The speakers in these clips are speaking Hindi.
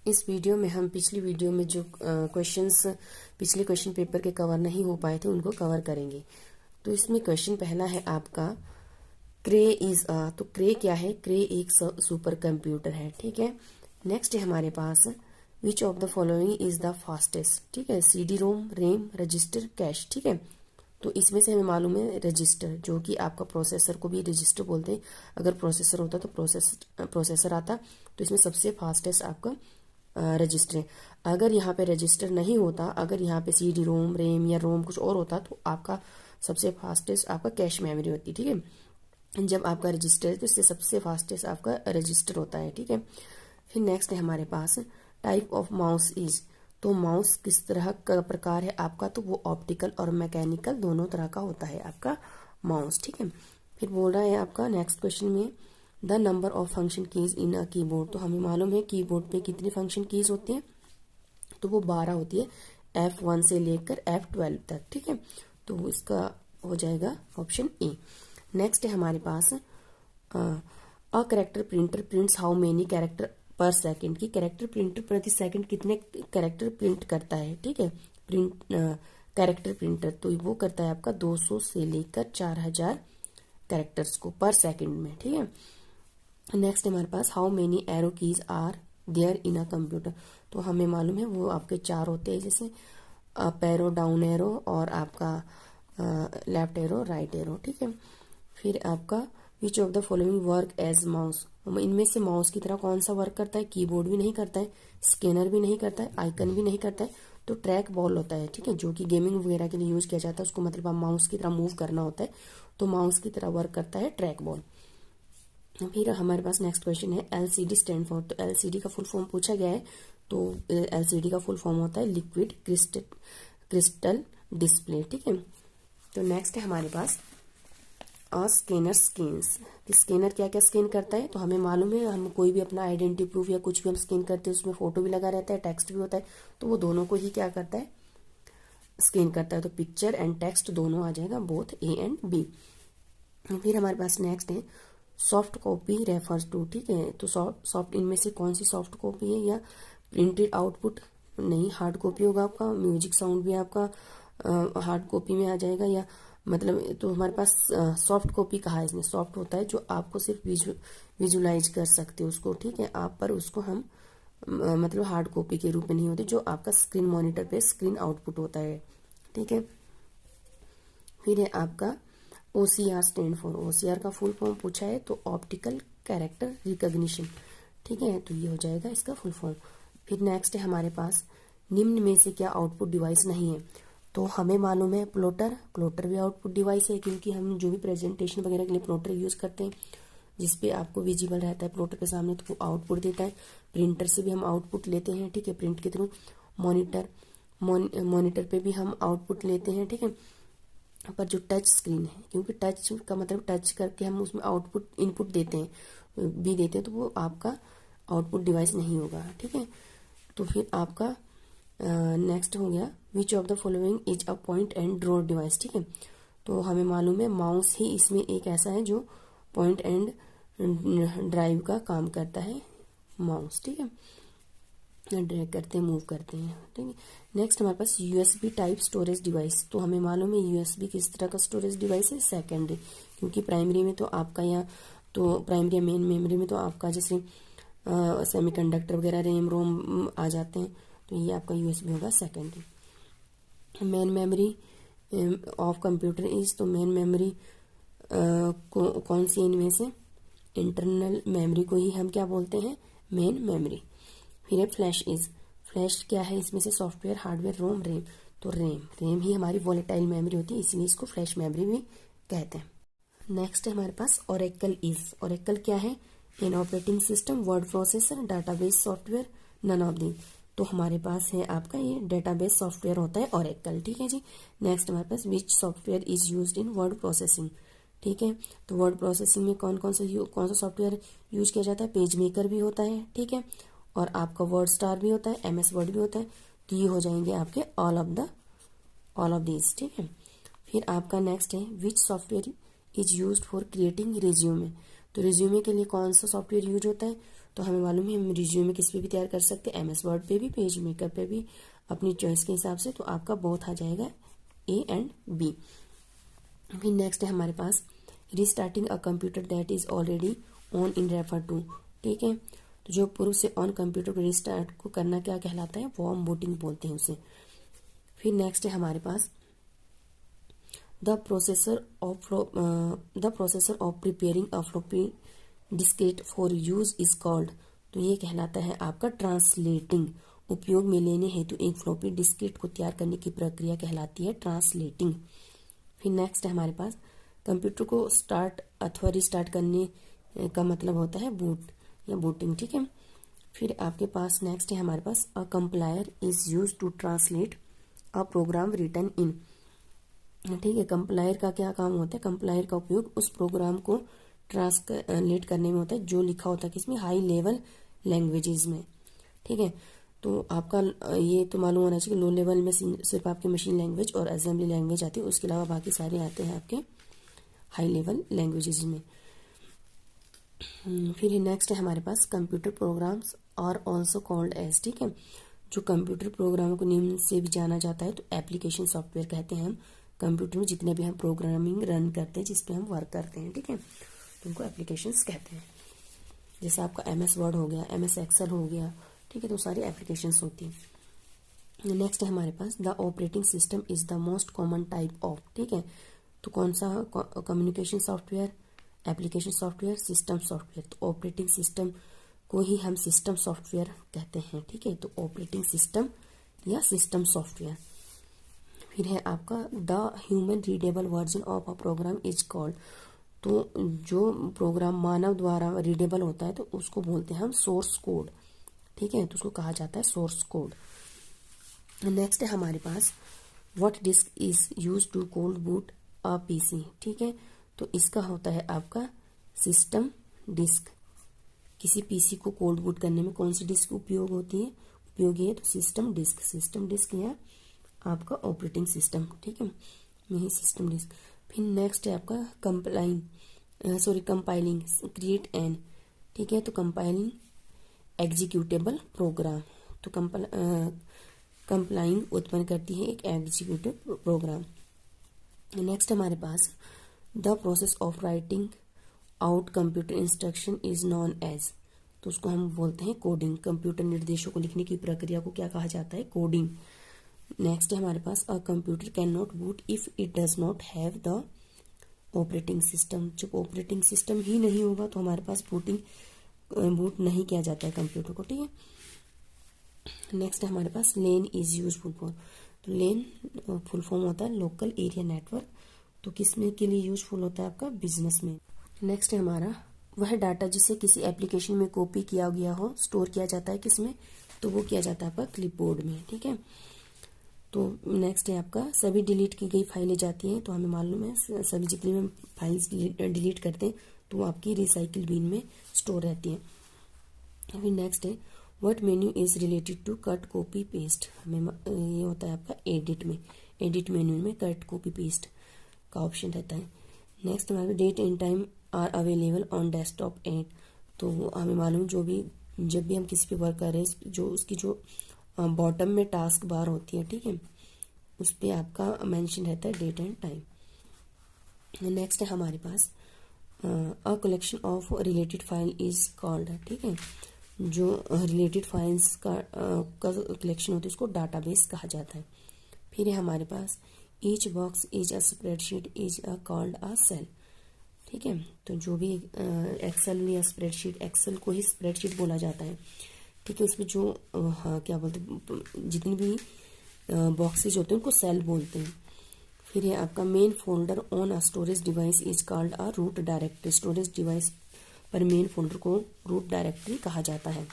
इस वीडियो में हम पिछली वीडियो में जो पिछले क्वेश्चन पेपर के कवर नहीं हो पाए थे उनको कवर करेंगे। तो इसमें क्वेश्चन पहला है आपका क्रे इज अ, तो क्रे क्या है? क्रे एक सुपर कंप्यूटर है, ठीक है। नेक्स्ट है हमारे पास which of the following is the fastest, ठीक है। CD ROM, RAM, register, cache, ठीक है। तो इसमें से हमें मालूम है रजिस्टर, जो कि आपका प्रोसेसर को भी रजिस्टर बोलते हैं। अगर प्रोसेसर होता तो प्रोसेसर आता, तो इसमें सबसे फास्टेस्ट आपका रजिस्टर है। अगर यहाँ पे रजिस्टर नहीं होता, अगर यहाँ पे सीडी रोम, रैम या रोम कुछ और होता, तो आपका सबसे फास्टेस्ट आपका कैश मेमोरी होती, ठीक है। जब आपका रजिस्टर है तो इससे सबसे फास्टेस्ट आपका रजिस्टर होता है, ठीक है। फिर नेक्स्ट है हमारे पास टाइप ऑफ माउस इज, तो माउस किस तरह का प्रकार है आपका? तो वो ऑप्टिकल और मैकेनिकल दोनों तरह का होता है आपका माउस, ठीक है। फिर बोल रहा है आपका नेक्स्ट क्वेश्चन में the number of function keys in a keyboard, तो हमें मालूम है कीबोर्ड पे कितनी फंक्शन कीज होती हैं, तो वो 12 होती है, F1 से लेकर F12 तक, ठीक है। तो इसका हो जाएगा ऑप्शन ए। नेक्स्ट है हमारे पास a character printer prints how many character per second, की कैरेक्टर प्रिंटर प्रति सेकंड कितने कैरेक्टर प्रिंट करता है, ठीक है। प्रिंट कैरेक्टर प्रिंटर तो वो करता है आपका 200 से लेकर 4000 कैरेक्टर्स को पर सेकंड में, ठीक है। नेक्स्ट हमारे पास how many arrow keys are there in a computer, तो हमें मालूम है वो आपके 4 होते हैं, जैसे अप एरो, डाउन एरो और आपका लेफ्ट एरो, राइट एरो, ठीक है। फिर आपका which of the following work as mouse, इनमें से माउस की तरह कौन सा वर्क करता है? कीबोर्ड भी नहीं करता है, स्कैनर भी नहीं करता है, आइकन भी नहीं करता है, तो ट्रैक बॉल होता है, ठीक है, जो कि गेमिंग वगैरह के लिए यूज किया जाता है। उसको मतलब आप माउस की तरह मूव करना होता है, तो माउस की तरह वर्क करता है ट्रैक बॉल। फिर हमारे पास नेक्स्ट क्वेश्चन है एलसीडी स्टैंड फॉर, तो एलसीडी का फुल फॉर्म पूछा गया है, तो एलसीडी का फुल फॉर्म होता है लिक्विड क्रिस्टल डिस्प्ले, ठीक है। तो नेक्स्ट है हमारे पास स्कैनर स्कैन्स, स्कैनर क्या क्या स्कैन करता है? तो हमें मालूम है हम कोई भी अपना आइडेंटिटी प्रूफ या कुछ भी हम स्कैन करते हैं उसमें फोटो भी लगा रहता है, टेक्स्ट भी होता है, तो वो दोनों को ही क्या करता है? स्कैन करता है। तो पिक्चर एंड टेक्स्ट दोनों आ जाएगा, बोथ ए एंड बी। फिर हमारे पास नेक्स्ट है सॉफ्ट कॉपी रेफर्स टू, ठीक है। तो सॉफ्ट इनमें से कौन सी सॉफ्ट कॉपी है? या प्रिंटेड आउटपुट नहीं, हार्ड कॉपी होगा आपका, म्यूजिक साउंड भी आपका हार्ड कॉपी में आ जाएगा, या मतलब तो हमारे पास सॉफ्ट कॉपी कहा है इसने, सॉफ्ट होता है जो आपको सिर्फ विजुलाइज कर सकते हो उसको, ठीक है आप, पर उसको हम मतलब हार्ड कॉपी के रूप में नहीं होते, जो आपका स्क्रीन मॉनिटर पे स्क्रीन आउटपुट होता है, ठीक है। फिर है आपका OCR स्टैंड फॉर, OCR का फुल फॉर्म पूछा है तो ऑप्टिकल कैरेक्टर रिकॉग्निशन, ठीक है, तो ये हो जाएगा इसका फुल फॉर्म। फिर नेक्स्ट है हमारे पास निम्न में से क्या आउटपुट डिवाइस नहीं है? तो हमें मालूम है प्लॉटर भी आउटपुट डिवाइस है, क्योंकि हम जो भी प्रेजेंटेशन वगैरह के लिए प्लॉटर यूज करते हैं जिसपे आपको विजिबल रहता है प्लॉटर के सामने, तो वो आउटपुट देता है। प्रिंटर से भी हम आउटपुट लेते हैं, ठीक है, प्रिंट के थ्रू। मॉनिटर पे भी हम आउटपुट लेते हैं, ठीक है। पर जो टच स्क्रीन है, क्योंकि टच का मतलब टच करके हम उसमें आउटपुट इनपुट देते हैं भी देते हैं, तो वो आपका आउटपुट डिवाइस नहीं होगा, ठीक है। तो फिर आपका नेक्स्ट हो गया विच of the following is a point and draw device, ठीक है। तो हमें मालूम है माउस ही इसमें एक ऐसा है जो पॉइंट एंड ड्राइव का काम करता है, माउस, ठीक है, ड्रैग करते हैं, मूव करते हैं, ठीक है। नेक्स्ट हमारे पास USB टाइप स्टोरेज डिवाइस, तो हमें मालूम है USB किस तरह का स्टोरेज डिवाइस है? सेकेंडरी, क्योंकि प्राइमरी में तो आपका या तो प्राइमरी या मेन मेमोरी में तो आपका जैसे सेमीकंडक्टर वगैरह रैम रोम आ जाते हैं, तो ये आपका USB होगा secondary. Main memory of computer is, तो मेन मेमोरी कौन सी इनमें से? इंटरनल मेमोरी को ही हम क्या बोलते हैं? Main memory. फिर है फ्लैश इज, फ्लैश क्या है? इसमें से सॉफ्टवेयर, हार्डवेयर, रोम, रैम, तो रैम ही हमारी वॉलेटाइल मेमोरी होती है, इसीलिए इसको फ्लैश मेमोरी भी कहते हैं। नेक्स्ट है हमारे पास ओरेकल इज, ओरेकल क्या है? An operating system, word processor, database software, none of the, तो हमारे पास है आपका ये डेटाबेस सॉफ्टवेयर होता है ओरेकल, ठीक है जी। नेक्स्ट हमारे पास which software is used in word processing, ठीक है। तो वर्ड प्रोसेसिंग में कौन सा सॉफ्टवेयर यूज किया जाता है? पेज मेकर भी होता है, ठीक है, और आपका वर्ड स्टार भी होता है, MS वर्ड भी होता है, तो ये हो जाएंगे आपके ऑल ऑफ दीज, ठीक है। फिर आपका नेक्स्ट है विच software is used for creating resume, तो रिज्यूमे के लिए कौन सा सॉफ्टवेयर यूज होता है? तो हमें मालूम है हम रिज्यूमे किस पे भी तैयार कर सकते हैं, MS वर्ड पे भी, पेज मेकर पे भी, अपनी चॉइस के हिसाब से। तो आपका बोथ आ जाएगा A एंड B। फिर नेक्स्ट है हमारे पास restarting a computer that is already on in refer to. ठीक है, तो जो पूर्व से ऑन कंप्यूटर को रीस्टार्ट को करना क्या कहलाता है, वार्म बूटिंग बोलते हैं उसे। फिर नेक्स्ट है हमारे पास the processor of preparing a floppy diskette for use is called. तो ये कहलाता है आपका ट्रांसलेटिंग। उपयोग में लेने हेतु एक फ्लॉपी डिस्केट को तैयार करने की प्रक्रिया कहलाती है ट्रांसलेटिंग। फिर नेक्स्ट है हमारे पास कंप्यूटर को स्टार्ट अथवा रिस्टार्ट करने का मतलब होता है बूट या बूटिंग। ठीक है, फिर आपके पास नेक्स्ट है हमारे पास a compiler is use to translate a program written in. ठीक है, कंप्लायर का क्या काम होता है, कंप्लायर का उपयोग उस प्रोग्राम को ट्रांसलेट करने में होता है जो लिखा होता है किसमें, हाई लेवल लैंग्वेजेस में। ठीक है, तो आपका ये तो मालूम होना चाहिए कि लो लेवल में सिर्फ आपके मशीन लैंग्वेज और असेंबली लैंग्वेज आती है, उसके अलावा बाकी सारे आते हैं आपके हाई लेवल लैंग्वेजेस में। फिर नेक्स्ट है हमारे पास computer programs are also called as. ठीक है, जो कंप्यूटर प्रोग्रामों को निम्न से भी जाना जाता है तो एप्लीकेशन सॉफ्टवेयर कहते हैं हम कंप्यूटर में जितने भी हम प्रोग्रामिंग रन करते हैं, जिसपे हम वर्क करते हैं। ठीक है, तो उनको एप्लीकेशंस कहते हैं। जैसे आपका MS वर्ड हो गया, MS एक्सेल हो गया। ठीक है, तो सारी एप्लीकेशंस होती हैं। नेक्स्ट है हमारे पास the operating system is the most common type of. ठीक है, तो कौन सा, communication software, application software, system software. तो ऑपरेटिंग सिस्टम को ही हम सिस्टम सॉफ्टवेयर कहते हैं। ठीक है, तो ऑपरेटिंग सिस्टम या सिस्टम सॉफ्टवेयर। फिर है आपका the human readable version of a program is called. तो जो प्रोग्राम मानव द्वारा रीडेबल होता है तो उसको बोलते हैं हम सोर्स कोड। ठीक है, तो उसको कहा जाता है सोर्स कोड। नेक्स्ट है हमारे पास what disk is use to cold boot a PC। ठीक है, तो इसका होता है आपका सिस्टम डिस्क। किसी PC को कोल्ड बूट करने में कौन सी डिस्क उपयोगी है, तो सिस्टम डिस्क या आपका ऑपरेटिंग सिस्टम। ठीक है, यही सिस्टम डिस्क। फिर नेक्स्ट है आपका कंपाइलिंग क्रिएट एन। ठीक है, तो कंपाइलिंग एग्जीक्यूटेबल प्रोग्राम। तो कंपाइलिंग उत्पन्न करती है एक एग्जीक्यूटिव प्रोग्राम। नेक्स्ट हमारे पास the process of writing out computer instruction is known as. तो उसको हम बोलते हैं कोडिंग। कंप्यूटर निर्देशों को लिखने की प्रक्रिया को क्या कहा जाता है, कोडिंग। नेक्स्ट है हमारे पास a computer can not boot if it does not have the operating system. जब ऑपरेटिंग सिस्टम ही नहीं होगा तो हमारे पास बूट नहीं किया जाता है कंप्यूटर को। ठीक है, नेक्स्ट है हमारे पास लेन इज यूजफुल फॉर। तो लेन फुल फॉर्म होता है लोकल एरिया नेटवर्क। तो किस में के लिए यूजफुल होता है, आपका बिजनेस में। नेक्स्ट है हमारा वह डाटा जिसे किसी एप्लीकेशन में कॉपी किया गया हो स्टोर किया जाता है किसमें, तो वो किया जाता है आपका क्लिपबोर्ड में। ठीक है, तो नेक्स्ट है आपका सभी डिलीट की गई फाइलें जाती हैं। तो हमें मालूम है सभी जितनी भी हम फाइल्स डिलीट करते हैं तो वो आपकी रिसाइकिल बिन में स्टोर रहती है। फिर नेक्स्ट है what menu is related to cut copy paste. हमें ये होता है आपका एडिट मेन्यू में कट कॉपी पेस्ट का ऑप्शन रहता है। नेक्स्ट हमारे date and time are available on desktop and. तो हमें मालूम जब भी हम किसी पे वर्क कर रहे हैं जो उसकी जो बॉटम में टास्क बार होती है, ठीक है, उस पर आपका मेंशन रहता है डेट एंड टाइम। नेक्स्ट है हमारे पास a collection of related file is called. ठीक है, जो रिलेटेड फाइल्स का कलेक्शन होती है उसको डाटाबेस कहा जाता है। फिर है हमारे पास each box is a spreadsheet is a called a cell. ठीक है, तो जो भी एक्सेल या स्प्रेडशीट, एक्सेल को ही स्प्रेडशीट बोला जाता है। ठीक है, उसमें जो क्या बोलते हैं जितनी भी बॉक्सेज होते हैं उनको सेल बोलते हैं। फिर है आपका main folder on a storage device is called a root directory. Storage device पर मेन फोल्डर को रूट डायरेक्टरी कहा जाता है।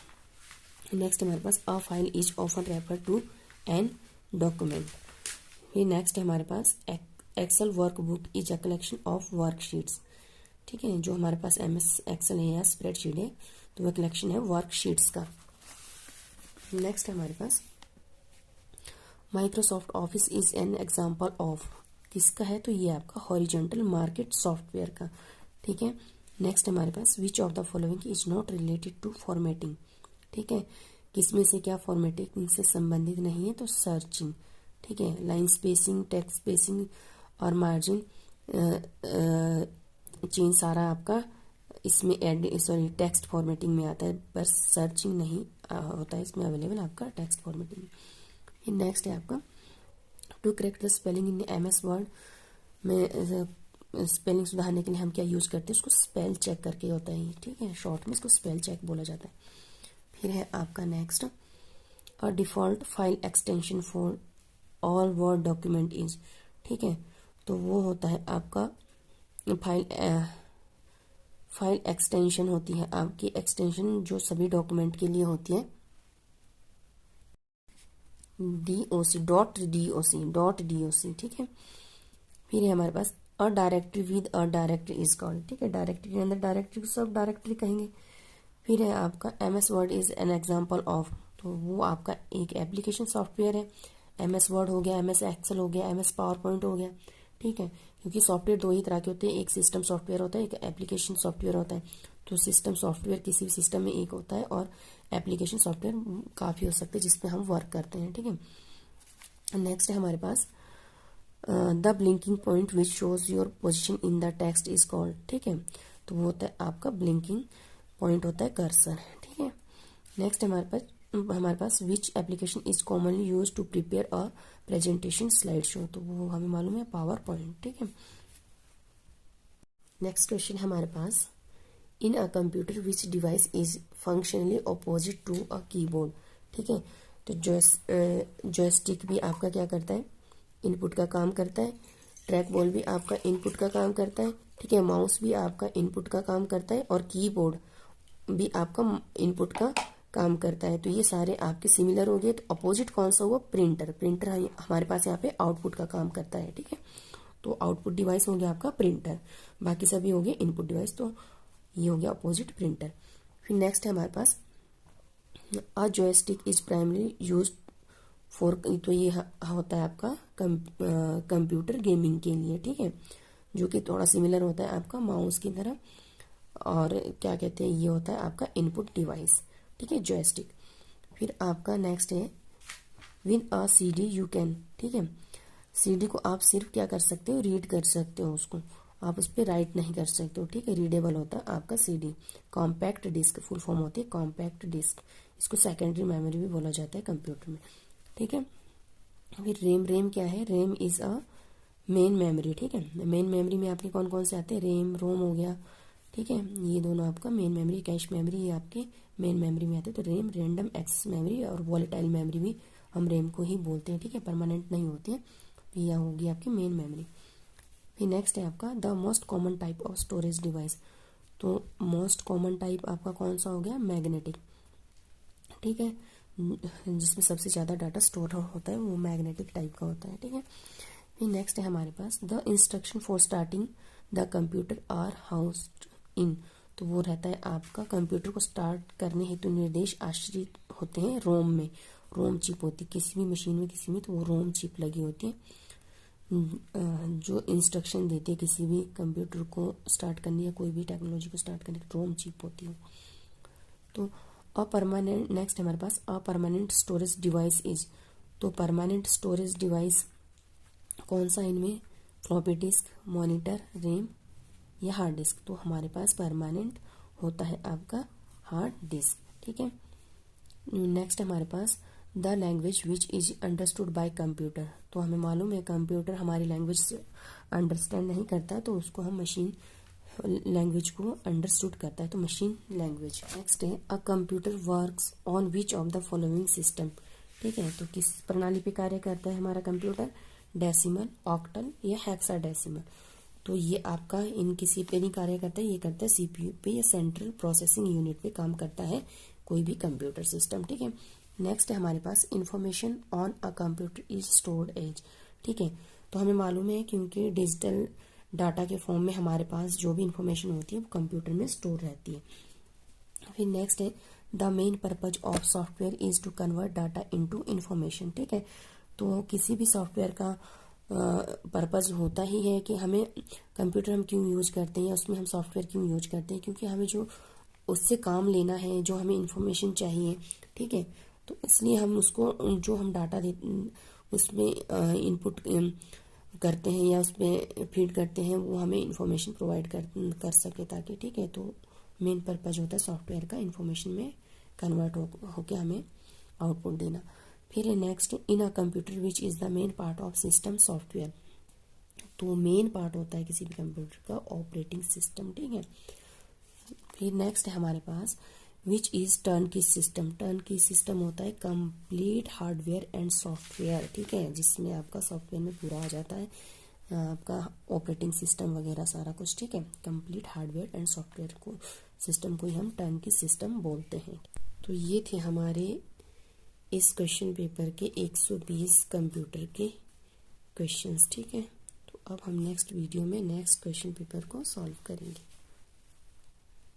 नेक्स्ट हमारे पास a file is often refer to an document. फिर नेक्स्ट है हमारे पास Excel workbook is a collection of worksheets. ठीक है, जो हमारे पास MS एक्सेल है या स्प्रेडशीट है तो वह कलेक्शन है वर्कशीट्स का। नेक्स्ट है हमारे पास Microsoft Office is an example of. किसका है, तो ये आपका हॉरिजॉन्टल मार्केट सॉफ्टवेयर का। ठीक है, नेक्स्ट हमारे पास which of the following is not related to formatting, ठीक है, किसमें से क्या फॉर्मेटिंग से संबंधित नहीं है, तो सर्चिंग, ठीक है, लाइन स्पेसिंग, टेक्स्ट स्पेसिंग और मार्जिन चेंज सारा आपका इसमें टेक्स्ट फॉर्मेटिंग में आता है, पर सर्चिंग नहीं होता है इसमें अवेलेबल आपका टेक्स्ट फॉर्मेटिंग में। नेक्स्ट है आपका to correct the spelling in MS word में स्पेलिंग सुधारने के लिए हम क्या यूज करते हैं, उसको स्पेल चेक करके होता है, ठीक है, शॉर्ट में इसको स्पेल चेक बोला जाता है। फिर है आपका next a default file extension for all word document is, ठीक है, तो वो होता है आपका फाइल एक्सटेंशन होती है आपकी एक्सटेंशन जो सभी डॉक्यूमेंट के लिए होती है, DOC, ठीक है। फिर है हमारे पास a directory with a directory is called, ठीक है, डायरेक्टरी के अंदर डायरेक्टरी को सब डायरेक्टरी कहेंगे। फिर है आपका MS word is an example of, तो वो आपका एक एप्लीकेशन सॉफ्टवेयर है, MS वर्ड हो गया, MS एक्सेल हो गया, MS पावर पॉइंट हो गया, ठीक है, क्योंकि सॉफ्टवेयर दो ही तरह के होते हैं, एक सिस्टम सॉफ्टवेयर होता है, एक एप्लीकेशन सॉफ्टवेयर होता है। तो सिस्टम सॉफ्टवेयर किसी भी सिस्टम में एक होता है और एप्लीकेशन सॉफ्टवेयर काफ़ी हो सकते हैं जिसपे हम वर्क करते हैं, ठीक है। नेक्स्ट है हमारे पास the blinking point which shows your position in the text is called, ठीक है, तो वो होता है आपका ब्लिंकिंग पॉइंट होता है कर्सर, ठीक है। नेक्स्ट हमारे पास which application is commonly use to prepare a presentation slide show, तो वो हमें मालूम है पावर पॉइंट, ठीक है। नेक्स्ट क्वेश्चन हमारे पास in a computer which device is functionally opposite to a keyboard, ठीक है, तो जॉयस्टिक भी आपका क्या करता है, इनपुट का काम करता है, ट्रैक बॉल भी आपका इनपुट का काम करता है, ठीक है, माउस भी आपका इनपुट का काम करता है और कीबोर्ड भी आपका इनपुट का काम करता है। तो ये सारे आपके सिमिलर हो गए। तो अपोजिट कौन सा हुआ, प्रिंटर, प्रिंटर हमारे पास यहाँ पे आउटपुट का काम करता है, ठीक है, तो आउटपुट डिवाइस हो गया आपका प्रिंटर, बाकी सभी हो गए इनपुट डिवाइस, तो ये हो गया अपोजिट प्रिंटर। फिर नेक्स्ट है हमारे पास a joystick is primary use for, तो ये होता है आपका कंप्यूटर गेमिंग के लिए, ठीक है, जो कि थोड़ा सिमिलर होता है आपका माउस की तरह, और क्या कहते हैं ये होता है आपका इनपुट डिवाइस, ठीक है, जॉयस्टिक। फिर आपका नेक्स्ट है win a CD you can, ठीक है, CD को आप सिर्फ क्या कर सकते हो, रीड कर सकते हो, उसको आप उस पर राइट नहीं कर सकते हो, ठीक है, रीडेबल होता है आपका CD। Compact disc full form होती है कॉम्पैक्ट डिस्क, इसको सेकेंडरी मेमोरी भी बोला जाता है कंप्यूटर में, ठीक है। फिर रेम क्या है, RAM is a main memory, ठीक है, मेन मेमोरी में आपके कौन कौन से आते हैं, रेम रोम हो गया, ठीक है, ये दोनों आपका मेन मेमोरी, कैश मेमोरी, ये आपके मेन मेमोरी में आते हैं। तो रेम रैंडम एक्सेस मेमोरी और वॉलेटाइल मेमोरी भी हम रेम को ही बोलते हैं, ठीक है, परमानेंट नहीं होती है, तो यह होगी आपकी मेन मेमोरी। फिर नेक्स्ट है आपका the most common type of storage device, तो मोस्ट कॉमन टाइप आपका कौन सा हो गया, मैग्नेटिक, ठीक है, जिसमें सबसे ज़्यादा डाटा स्टोर होता है वो मैग्नेटिक टाइप का होता है, ठीक है। फिर नेक्स्ट है हमारे पास the instruction for starting the computer are housed in, तो वो रहता है आपका कंप्यूटर को स्टार्ट करने हेतु निर्देश आश्रित होते हैं रोम में, रोम चिप होती है किसी भी मशीन में, किसी में, तो वो रोम चिप लगी होती है जो इंस्ट्रक्शन देती है किसी भी कंप्यूटर को स्टार्ट करने या कोई भी टेक्नोलॉजी को स्टार्ट करने की, रोम चिप होती है। तो अपरमानेंट, नेक्स्ट हमारे पास अपरमानेंट स्टोरेज डिवाइस इज, तो परमानेंट स्टोरेज डिवाइस कौन सा इनमें, फ्लॉपी डिस्क, मॉनिटर, रैम या हार्ड डिस्क, तो हमारे पास परमानेंट होता है आपका हार्ड डिस्क, ठीक है। नेक्स्ट हमारे पास the language which is understood by computer, तो हमें मालूम है कंप्यूटर हमारी लैंग्वेज अंडरस्टैंड नहीं करता, तो उसको हम मशीन लैंग्वेज को अंडरस्टूड करता है, तो मशीन लैंग्वेज। नेक्स्ट है a computer works on which of the following system, ठीक है, तो किस प्रणाली पे कार्य करता है हमारा कंप्यूटर, डेसिमल, ऑक्टल या हेक्साडेसिमल, तो ये आपका इन किसी पे नहीं कार्य करता है, ये करता है CPU पे या सेंट्रल प्रोसेसिंग यूनिट पे काम करता है कोई भी कंप्यूटर सिस्टम, ठीक है। नेक्स्ट है हमारे पास information on a computer is stored as, ठीक है, तो हमें मालूम है क्योंकि डिजिटल डाटा के फॉर्म में हमारे पास जो भी इंफॉर्मेशन होती है वो कंप्यूटर में स्टोर रहती है। फिर नेक्स्ट है the main purpose of software is to convert data into information, ठीक है, तो किसी भी सॉफ्टवेयर का पर्पज़ होता ही है कि हमें कंप्यूटर हम क्यों यूज करते हैं या उसमें हम सॉफ्टवेयर क्यों यूज करते हैं, क्योंकि हमें जो उससे काम लेना है, जो हमें इंफॉर्मेशन चाहिए, ठीक है, तो इसलिए हम उसको जो हम डाटा दे उसमें इनपुट करते हैं या उसमें फीड करते हैं, वो हमें इंफॉर्मेशन प्रोवाइड कर सके ताकि, ठीक है, तो मेन पर्पज़ होता है सॉफ्टवेयर का इंफॉर्मेशन में कन्वर्ट होके हमें आउटपुट देना। फिर next, in a computer which is the main part of system software. तो मेन पार्ट होता है किसी भी कंप्यूटर का ऑपरेटिंग सिस्टम, ठीक है। फिर नेक्स्ट है हमारे पास विच इज़ टर्न की सिस्टम। टर्न की सिस्टम होता है कंप्लीट हार्डवेयर एंड सॉफ्टवेयर, ठीक है, जिसमें आपका सॉफ्टवेयर में पूरा आ जाता है आपका ऑपरेटिंग सिस्टम वगैरह सारा कुछ, ठीक है। कंप्लीट हार्डवेयर एंड सॉफ्टवेयर को सिस्टम को ही हम टर्न की सिस्टम बोलते हैं। तो ये थे हमारे इस क्वेश्चन पेपर के 120 कंप्यूटर के क्वेश्चंस, ठीक है। तो अब हम नेक्स्ट वीडियो में नेक्स्ट क्वेश्चन पेपर को सॉल्व करेंगे।